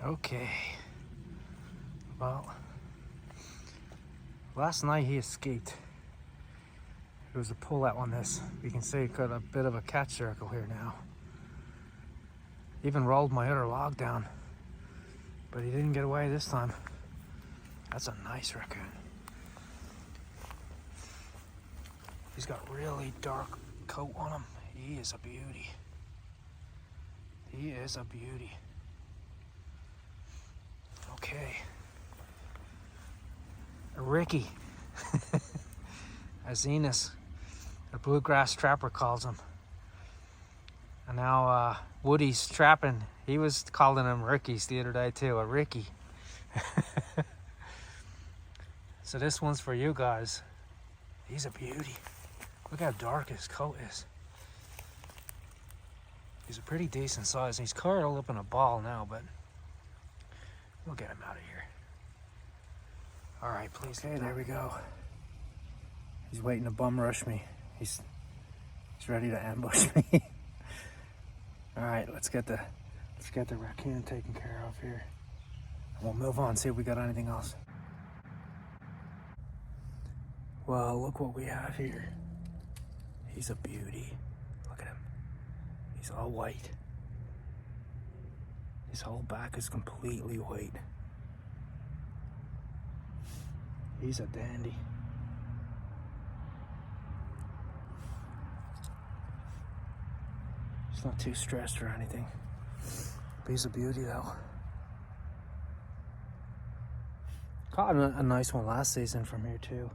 Okay. Well, last night he escaped. There was a pull-out on this. You can see got a bit of a catch circle here now. Even rolled my other log down, but he didn't get away this time. That's a nice raccoon. He's got really dark coat on him. He is a beauty. He is a beauty. Okay. A Ricky. As Enos, the bluegrass trapper, calls him. And now Woody's trapping. He was calling him Rickies the other day too. A Ricky. So this one's for you guys. He's a beauty. Look how dark his coat is. He's a pretty decent size. He's curled up in a ball now, but we'll get him out of here. All right, please. Okay, there we go. He's waiting to bum rush me. He's ready to ambush me. All right, let's get the raccoon taken care of here. And we'll move on, see if we got anything else. Well, look what we have here. He's a beauty. Look at him. He's all white. His whole back is completely white. He's a dandy. He's not too stressed or anything. But he's a beauty though. Caught a nice one last season from here too.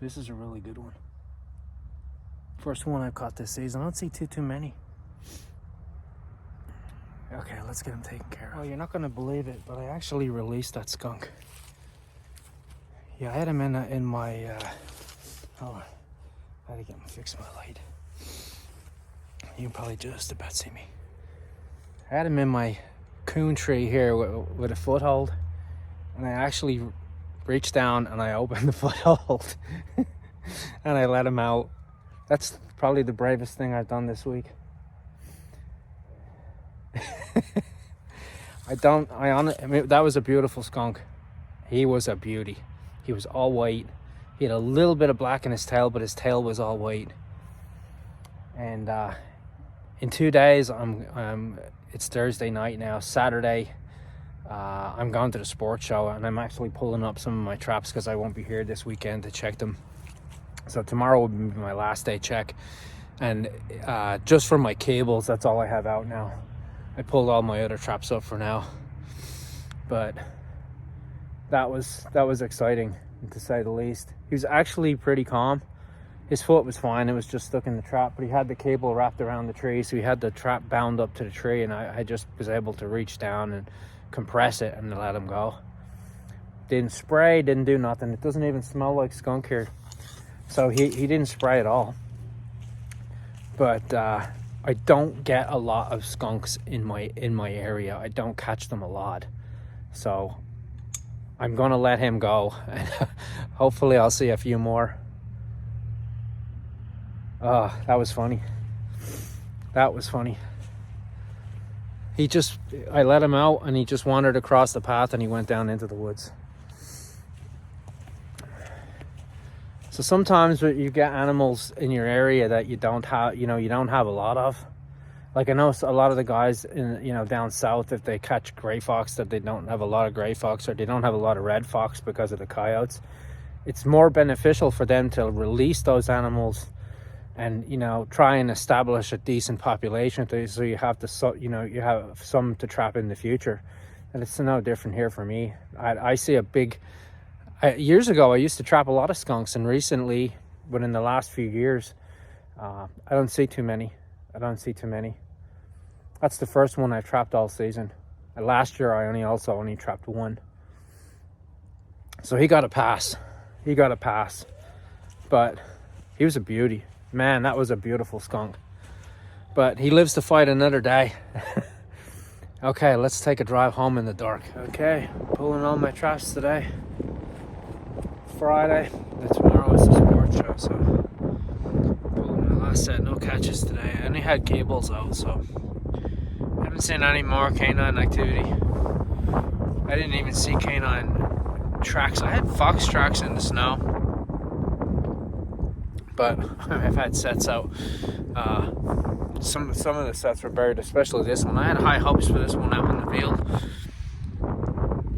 This is a really good one. First one I've caught this season. I don't see too many. Okay, let's get him taken care of. Well, you're not gonna believe it, but I actually released that skunk. Yeah, I had him in my oh, I had to get him fix my light. You can probably just about see me. I had him in my coon tree here with a foothold, and I actually reached down and I opened the foothold and I let him out. That's probably the bravest thing I've done this week. I mean, that was a beautiful skunk. He was a beauty. He was all white. He had a little bit of black in his tail, but his tail was all white. And in 2 days, it's Thursday night now. Saturday, I'm going to the sports show, and I'm actually pulling up some of my traps because I won't be here this weekend to check them. So tomorrow will be my last day check. And just for my cables, that's all I have out now. I pulled all my other traps up for now. But that was exciting, to say the least. He was actually pretty calm. His foot was fine. It was just stuck in the trap, but he had the cable wrapped around the tree, so he had the trap bound up to the tree, and I just was able to reach down and compress it and let him go. Didn't spray, didn't do nothing. It doesn't even smell like skunk here. So he didn't spray at all. But I don't get a lot of skunks in my area. I don't catch them a lot. So I'm gonna let him go, and hopefully I'll see a few more. Oh, that was funny. That was funny. I let him out and he just wandered across the path and he went down into the woods. So sometimes you get animals in your area that you don't have a lot of. Like I know a lot of the guys down south, if they catch gray fox, that they don't have a lot of gray fox, or they don't have a lot of red fox because of the coyotes. It's more beneficial for them to release those animals and try and establish a decent population, so you have you have some to trap in the future. And it's no different here for me. I see a big years ago I used to trap a lot of skunks, and recently, within the last few years, I don't see too many. That's the first one I trapped all season. And last year I only trapped one. So he got a pass. But he was a beauty. Man, that was a beautiful skunk. But he lives to fight another day. Okay, let's take a drive home in the dark. Okay, pulling all my traps today. Friday, and tomorrow is the sports show, so pulling my last set. No catches today. I only had cables out, so I haven't seen any more canine activity. I didn't even see canine tracks. I had fox tracks in the snow, but I've had sets out. Some of the sets were buried, especially this one. I had high hopes for this one out in the field.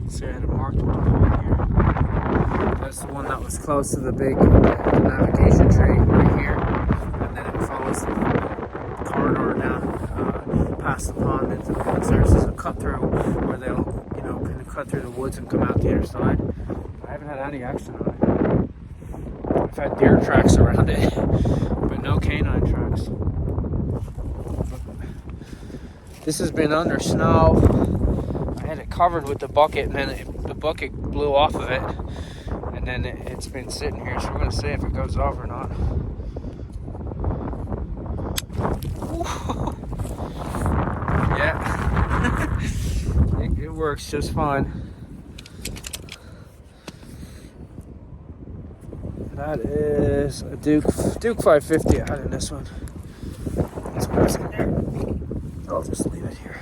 See, I had it marked with the pole here. That's the one that was close to the big the navigation tree right here, and then it follows the corridor down past the pond into the woods. There's a cut through where they'll, kind of cut through the woods and come out the other side. I haven't had any action on it. I've had deer tracks around it, but no canine tracks. This has been under snow. I had it covered with the bucket, and then the bucket blew off of it, and then it's been sitting here, so we're going to see if it goes off or not. Yeah. it works just fine. That is a Duke 550 I had in this one. That's what's in there. I'll just leave it here.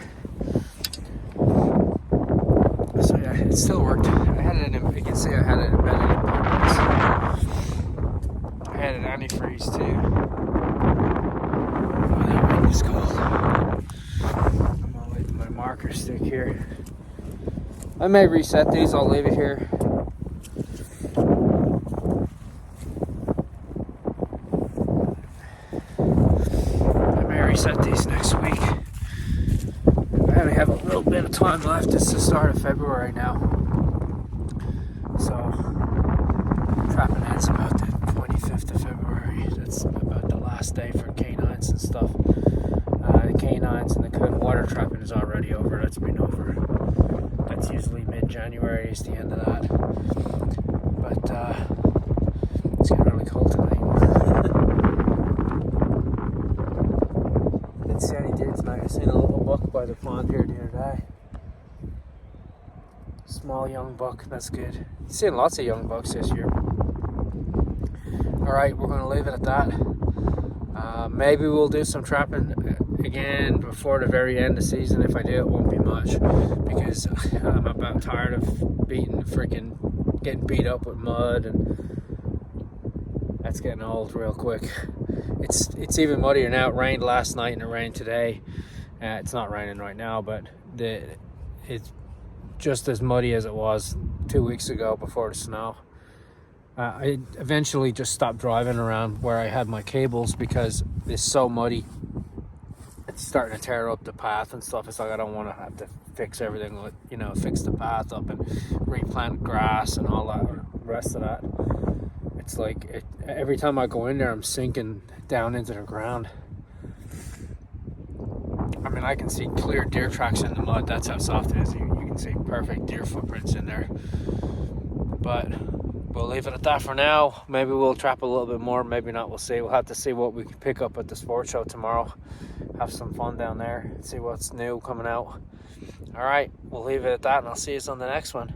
So yeah, it still worked. I had it in, you can see I had it embedded in purpose. I had an antifreeze too. Oh, that wind is cold. I'm gonna leave my marker stick here. I may reset these, I'll leave it here. I may reset these next week. I only have a little bit of time left. It's the start of February now. So, trapping ends about the 25th of February. That's about the last day for canines and stuff. The canines and the good water trapping is already over. That's been over. That's usually mid-January is the end of that. But, it's getting really cold tonight. Didn't see any deer tonight. I seen a little buck by the pond here the other day. Small young buck, that's good. Seen lots of young bucks this year. Alright, we're going to leave it at that. Maybe we'll do some trapping again before the very end of the season. If I do, it won't be much, because I'm about tired of getting beat up with mud, and that's getting old real quick. It's even muddier now. It rained last night and it rained today. It's not raining right now, but it's just as muddy as it was 2 weeks ago before the snow. I eventually just stopped driving around where I had my cables because it's so muddy. It's starting to tear up the path and stuff. It's like I don't want to have to fix everything, fix the path up and replant grass and all that rest of that. It's like every time I go in there, I'm sinking down into the ground. I mean, I can see clear deer tracks in the mud. That's how soft it is. You can see perfect deer footprints in there. But we'll leave it at that for now. Maybe we'll trap a little bit more. Maybe not. We'll see. We'll have to see what we can pick up at the sports show tomorrow. Have some fun down there. See what's new coming out. All right. We'll leave it at that, and I'll see you on the next one.